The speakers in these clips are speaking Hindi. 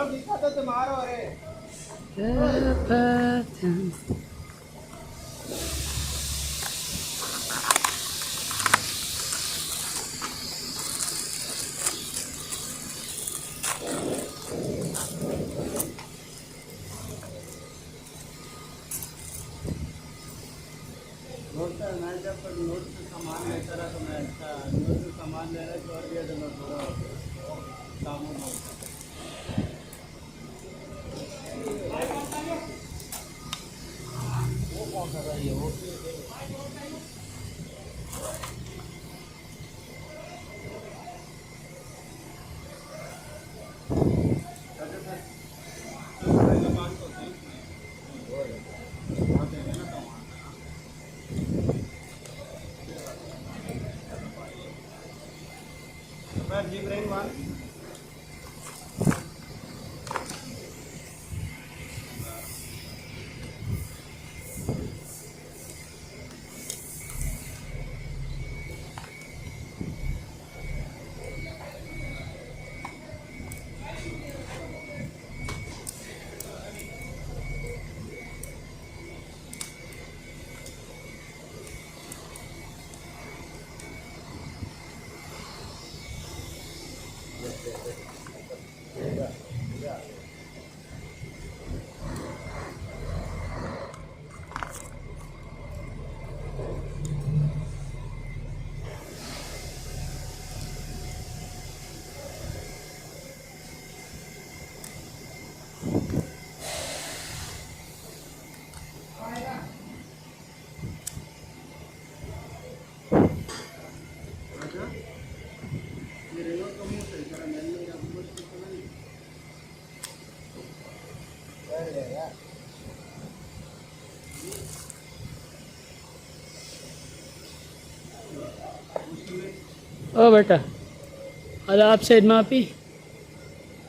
मैं जब नोट से सामान लेता रहा तो मैं अच्छा नोट से सामान लेना छोड़ दिया तो मैं थोड़ा काम होता। वो कौन सा है वो जी ब्रेन वन ओ बेटा ada absen mapi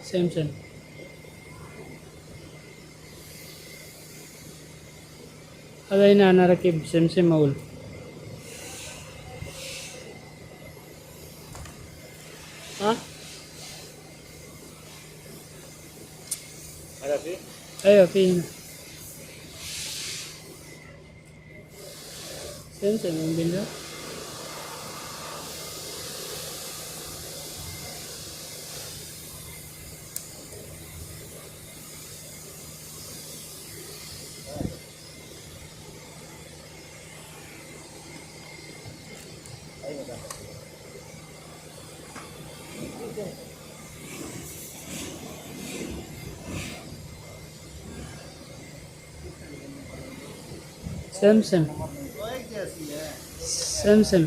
Samson ada ina narakib Samson maul ha ada sih ayo pina Samson mungkin ya Samson Samson